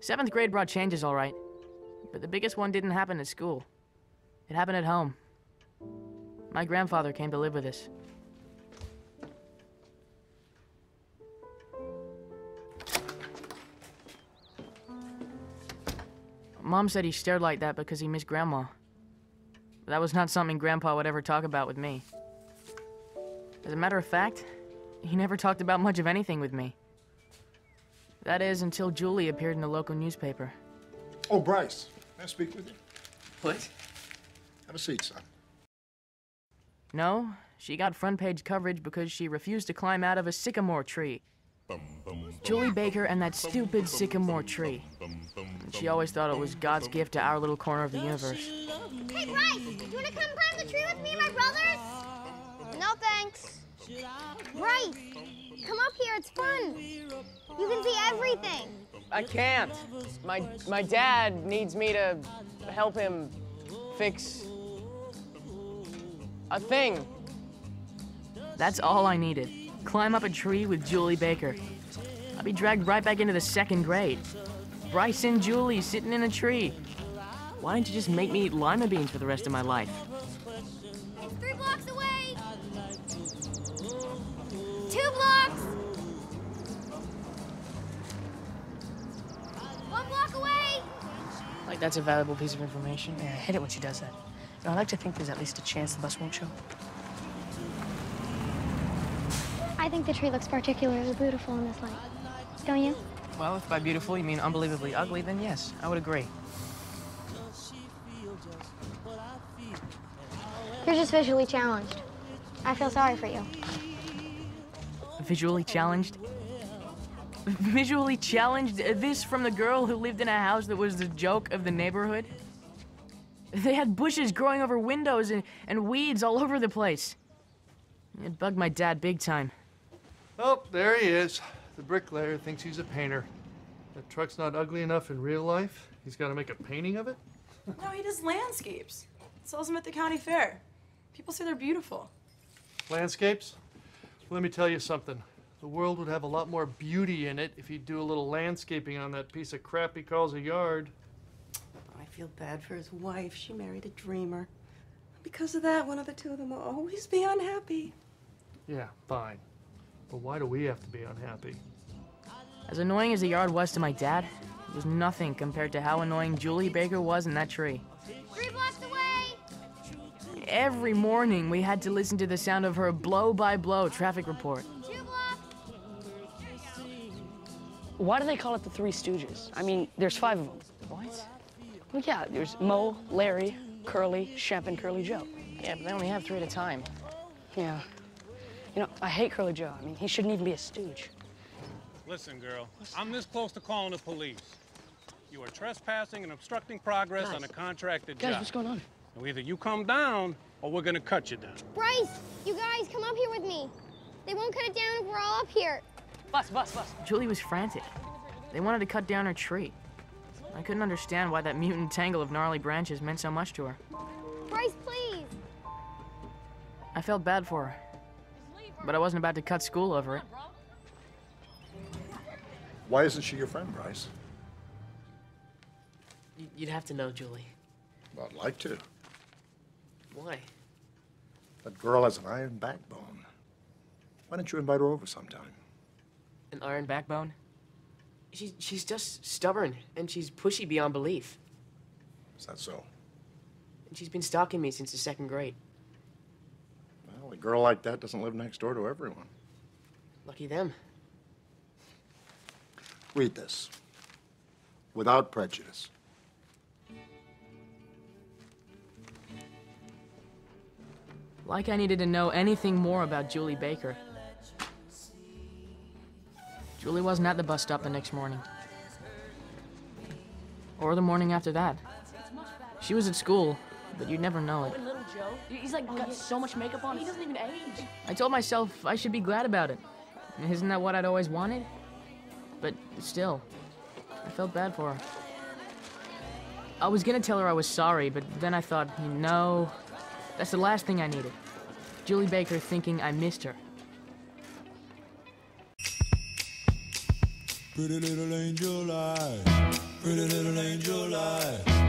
7th grade brought changes, all right. But the biggest one didn't happen at school. It happened at home. My grandfather came to live with us. Mom said he stared like that because he missed Grandma. But that was not something Grandpa would ever talk about with me. As a matter of fact, he never talked about much of anything with me. That is, until Julie appeared in the local newspaper. Oh, Bryce, may I speak with you? What? Have a seat, son. No, she got front-page coverage because she refused to climb out of a sycamore tree. Julie Baker and that stupid sycamore tree. She always thought it was God's gift to our little corner of the universe. Hey, Bryce! Do you want to come climb the tree with me and my brothers? No, thanks. Bryce! Come up here, it's fun. You can see everything. I can't. My dad needs me to help him fix a thing. That's all I needed. Climb up a tree with Julie Baker. I'd be dragged right back into the 2nd grade. Bryce and Julie sitting in a tree. Why didn't you just make me eat lima beans for the rest of my life? It's 3 blocks away. 2 blocks. 1 block away. Like that's a valuable piece of information. Yeah, I hate it when she does that. You know, I like to think there's at least a chance the bus won't show. I think the tree looks particularly beautiful in this light. Don't you? Well, if by beautiful you mean unbelievably ugly, then yes, I would agree. You're just visually challenged. I feel sorry for you. Visually challenged? Visually challenged? This from the girl who lived in a house that was the joke of the neighborhood? They had bushes growing over windows and weeds all over the place. It bugged my dad big time. Oh, there he is. The bricklayer thinks he's a painter. That truck's not ugly enough in real life. He's got to make a painting of it? No, he does landscapes. Sells them at the county fair. People say they're beautiful. Landscapes? Let me tell you something. The world would have a lot more beauty in it if he'd do a little landscaping on that piece of crap he calls a yard. I feel bad for his wife. She married a dreamer. Because of that, one of the two of them will always be unhappy. Yeah, fine. But why do we have to be unhappy? As annoying as the yard was to my dad, it was nothing compared to how annoying Julie Baker was in that tree. 3 blocks away. Every morning, we had to listen to the sound of her blow-by-blow traffic report. 2 blocks. Why do they call it the Three Stooges? I mean, there's 5 of them. What? Well, yeah, there's Moe, Larry, Curly, Shemp, and Curly Joe. Yeah, but they only have 3 at a time. Yeah. You know, I hate Curly Joe. I mean, he shouldn't even be a stooge. Listen, girl, I'm this close to calling the police. You are trespassing and obstructing progress on a contracted job. Guys, what's going on? Now, either you come down, or we're gonna cut you down. Bryce, you guys, come up here with me. They won't cut it down if we're all up here. Bus. Julie was frantic. They wanted to cut down her tree. I couldn't understand why that mutant tangle of gnarly branches meant so much to her. Bryce, please. I felt bad for her, but I wasn't about to cut school over it. Why isn't she your friend, Bryce? You'd have to know, Julie. Well, I'd like to. Why? That girl has an iron backbone. Why don't you invite her over sometime? An iron backbone? She's just stubborn, and she's pushy beyond belief. Is that so? And she's been stalking me since the 2nd grade. Well, a girl like that doesn't live next door to everyone. Lucky them. Read this. Without prejudice. Like I needed to know anything more about Julie Baker. Julie wasn't at the bus stop the next morning. Or the morning after that. She was at school, but you'd never know it. Little Joe, he's like got so much makeup on, he doesn't even age. I told myself I should be glad about it. Isn't that what I'd always wanted? But still, I felt bad for her. I was gonna tell her I was sorry, but then I thought, no, that's the last thing I needed. Julie Baker thinking I missed her. Pretty little angel eyes. pretty little angel eyes.